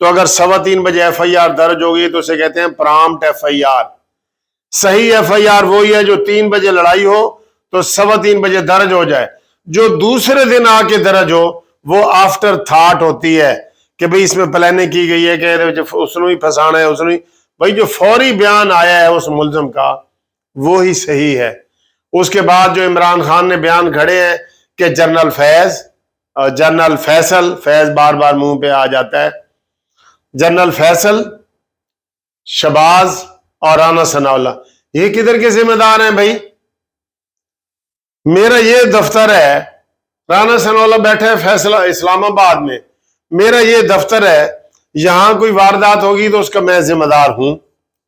تو اگر 3:15 FIR درج ہوگی تو اسے کہتے ہیں پرامپٹ FIR. صحیح FIR وہی ہے جو 3 بجے لڑائی ہو تو 3:15 درج ہو جائے. جو دوسرے دن آ کے درج ہو وہ آفٹر تھاٹ ہوتی ہے کہ بھئی اس میں پلاننگ کی گئی ہے کہ اس نے ہی پھنسانا ہے، اس نے بھئی جو فوری بیان آیا ہے اس ملزم کا وہی صحیح ہے. اس کے بعد جو عمران خان نے بیان کھڑے ہیں کہ جنرل فیصل، فیض بار بار منہ پہ آ جاتا ہے، جنرل فیصل، شہباز اور رانا ثناءاللہ یہ کدھر کے ذمہ دار ہیں بھائی؟ میرا یہ دفتر ہے، رانا ثناءاللہ بیٹھے ہیں فیصلہ اسلام آباد میں، میرا یہ دفتر ہے، یہاں کوئی واردات ہوگی تو اس کا میں ذمہ دار ہوں،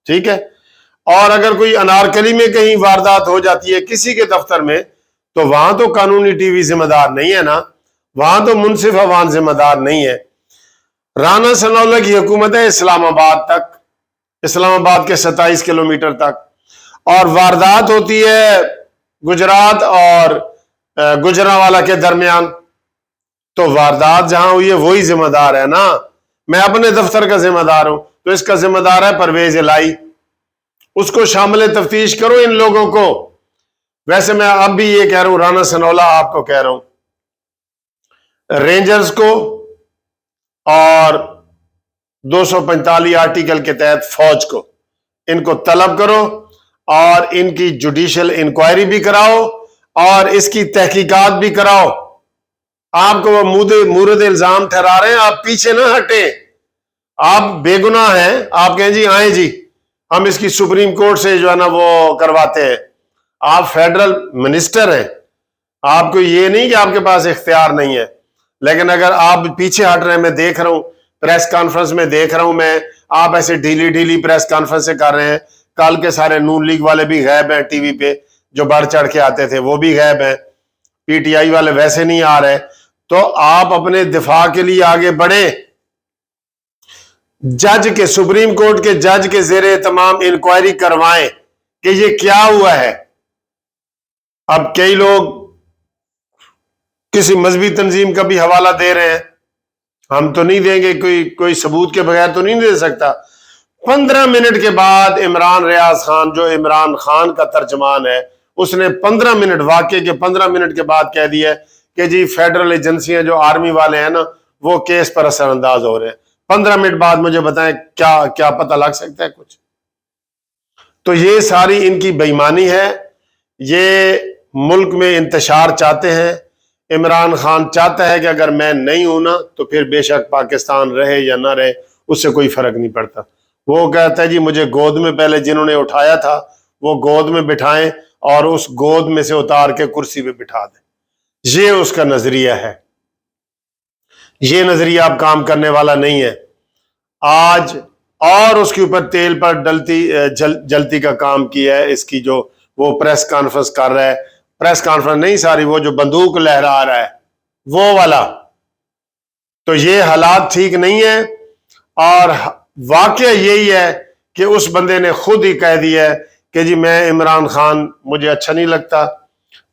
ٹھیک ہے؟ اور اگر کوئی انارکلی میں کہیں واردات ہو جاتی ہے کسی کے دفتر میں تو وہاں تو قانونی ٹی وی ذمہ دار نہیں ہے نا، وہاں تو منصف عوام ذمہ دار نہیں ہے. رانا ثناءاللہ کی حکومت ہے اسلام آباد تک، اسلام آباد کے 27 کلومیٹر تک، اور واردات ہوتی ہے گجرات اور گجرانوالہ کے درمیان. تو واردات جہاں ہوئی ہے وہی ذمہ دار ہے نا، میں اپنے دفتر کا ذمہ دار ہوں تو اس کا ذمہ دار ہے پرویز الہی. اس کو شامل تفتیش کرو ان لوگوں کو. ویسے میں اب بھی یہ کہہ رہا ہوں، رانا ثناءاللہ آپ کو کہہ رہا ہوں، رینجرز کو اور 245 آرٹیکل کے تحت فوج کو ان کو طلب کرو اور ان کی جوڈیشل انکوائری بھی کراؤ اور اس کی تحقیقات بھی کراؤ. آپ کو وہ مورد الزام ٹھہرا رہے ہیں، آپ پیچھے نہ ہٹیں، آپ بے گناہ ہیں. آپ کہیں جی آئیں جی ہم اس کی سپریم کورٹ سے جو ہے نا وہ کرواتے ہیں. آپ فیڈرل منسٹر ہیں، آپ کو یہ نہیں کہ آپ کے پاس اختیار نہیں ہے، لیکن اگر آپ پیچھے ہٹ رہے ہیں، میں دیکھ رہا ہوں پریس کانفرنس میں دیکھ رہا ہوں میں، آپ ایسے ڈھیلی پریس کانفرنس سے کر رہے ہیں. کل کے سارے نون لیگ والے بھی غائب ہیں ٹی وی پہ، جو بڑھ چڑھ کے آتے تھے وہ بھی غائب ہیں، PTI والے ویسے نہیں آ رہے. تو آپ اپنے دفاع کے لیے آگے بڑھیں، جج کے، سپریم کورٹ کے جج کے زیر اہتمام انکوائری کروائیں کہ یہ کیا ہوا ہے. اب کئی لوگ کسی مذہبی تنظیم کا بھی حوالہ دے رہے ہیں، ہم تو نہیں دیں گے، کوئی ثبوت کے بغیر تو نہیں دے سکتا. 15 منٹ کے بعد عمران ریاض خان جو عمران خان کا ترجمان ہے، اس نے 15 منٹ، واقعے کے 15 منٹ کے بعد کہہ دیا کہ جی فیڈرل ایجنسیاں جو آرمی والے ہیں نا وہ کیس پر اثر انداز ہو رہے ہیں. 15 منٹ بعد مجھے بتائیں کیا پتہ لگ سکتا ہے کچھ؟ تو یہ ساری ان کی بے ایمانی ہے. یہ ملک میں انتشار چاہتے ہیں. عمران خان چاہتا ہے کہ اگر میں نہیں ہوں نا تو پھر بے شک پاکستان رہے یا نہ رہے اس سے کوئی فرق نہیں پڑتا. وہ کہتا ہے جی مجھے گود میں پہلے جنہوں نے اٹھایا تھا وہ گود میں بٹھائیں اور اس گود میں سے اتار کے کرسی پہ بٹھا دیں. یہ اس کا نظریہ ہے. یہ نظریہ اب کام کرنے والا نہیں ہے. آج اور اس کے اوپر تیل پر جلتی کا کام کیا ہے. اس کی جو وہ پریس کانفرنس کر رہا ہے، پریس کانفرنس نہیں ساری، وہ جو بندوق لہرا رہا ہے وہ والا. تو یہ حالات ٹھیک نہیں ہے. اور واقعہ یہی ہے کہ اس بندے نے خود ہی کہہ دیا ہے کہ جی میں عمران خان مجھے اچھا نہیں لگتا،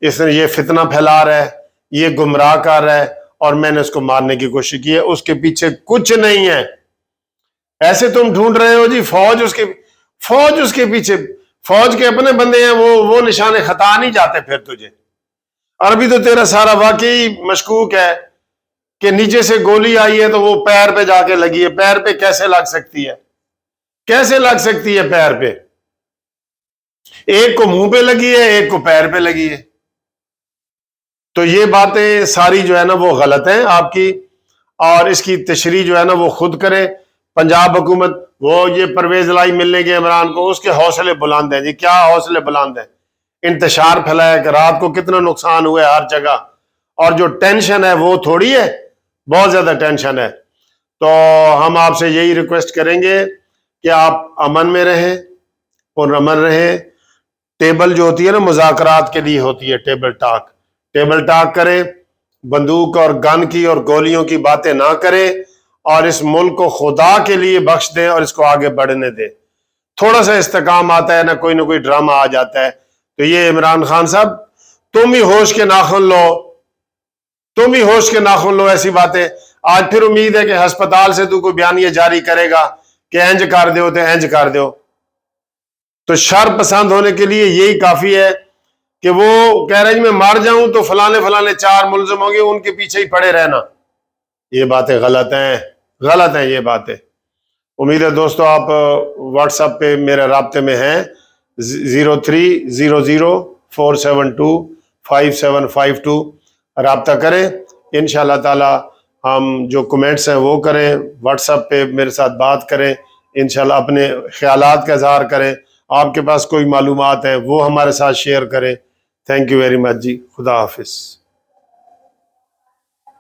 اس نے یہ فتنہ پھیلا رہا ہے، یہ گمراہ کر رہا ہے اور میں نے اس کو مارنے کی کوشش کی ہے. اس کے پیچھے کچھ نہیں ہے. ایسے تم ڈھونڈ رہے ہو جی فوج اس کے پیچھے، فوج کے اپنے بندے ہیں، وہ نشان خطا نہیں جاتے پھر تجھے. اور ابھی تو تیرا سارا واقعی مشکوک ہے کہ نیچے سے گولی آئی ہے تو وہ پیر پہ جا کے لگی ہے. پیر پہ کیسے لگ سکتی ہے؟ کیسے لگ سکتی ہے پیر پہ؟ ایک کو منہ پہ لگی ہے، ایک کو پیر پہ لگی ہے. تو یہ باتیں ساری جو ہے نا وہ غلط ہیں آپ کی، اور اس کی تشریح جو ہے نا وہ خود کرے. پنجاب حکومت وہ یہ پرویز الہی ملنے کے عمران کو، اس کے حوصلے بلند ہیں جی. کیا حوصلے بلند ہیں؟ انتشار پھیلایا کہ رات کو کتنا نقصان ہوا ہے ہر جگہ. اور جو ٹینشن ہے وہ تھوڑی ہے، بہت زیادہ ٹینشن ہے. تو ہم آپ سے یہی ریکویسٹ کریں گے کہ آپ امن میں رہیں اور امن رہیں. ٹیبل جو ہوتی ہے نا مذاکرات کے لیے ہوتی ہے، ٹیبل ٹاک کریں، بندوق اور گن کی اور گولیوں کی باتیں نہ کریں، اور اس ملک کو خدا کے لیے بخش دیں اور اس کو آگے بڑھنے دیں. تھوڑا سا استحکام آتا ہے نہ کوئی ڈرامہ آ جاتا ہے. تو یہ عمران خان صاحب تم ہی ہوش کے ناخن لو، تم ہی ہوش کے ناخن لو ایسی باتیں. آج پھر امید ہے کہ ہسپتال سے تو کوئی بیانیہ جاری کرے گا کہ انج کر دیو تو انج کر دیو. تو شر پسند ہونے کے لیے یہی کافی ہے کہ وہ کہہ رہے ہیں میں مار جاؤں تو فلانے 4 ملزم ہوں گے، ان کے پیچھے ہی پڑے رہنا. یہ باتیں غلط ہیں یہ باتیں. امید ہے دوستو آپ واٹس ایپ پہ میرے رابطے میں ہیں. 030047255752 رابطہ کریں. انشاءاللہ تعالی ہم جو کمنٹس ہیں وہ کریں، واٹس ایپ پہ میرے ساتھ بات کریں، انشاءاللہ اپنے خیالات کا اظہار کریں. آپ کے پاس کوئی معلومات ہیں وہ ہمارے ساتھ شیئر کریں. تھینک یو ویری مچ جی. خدا حافظ.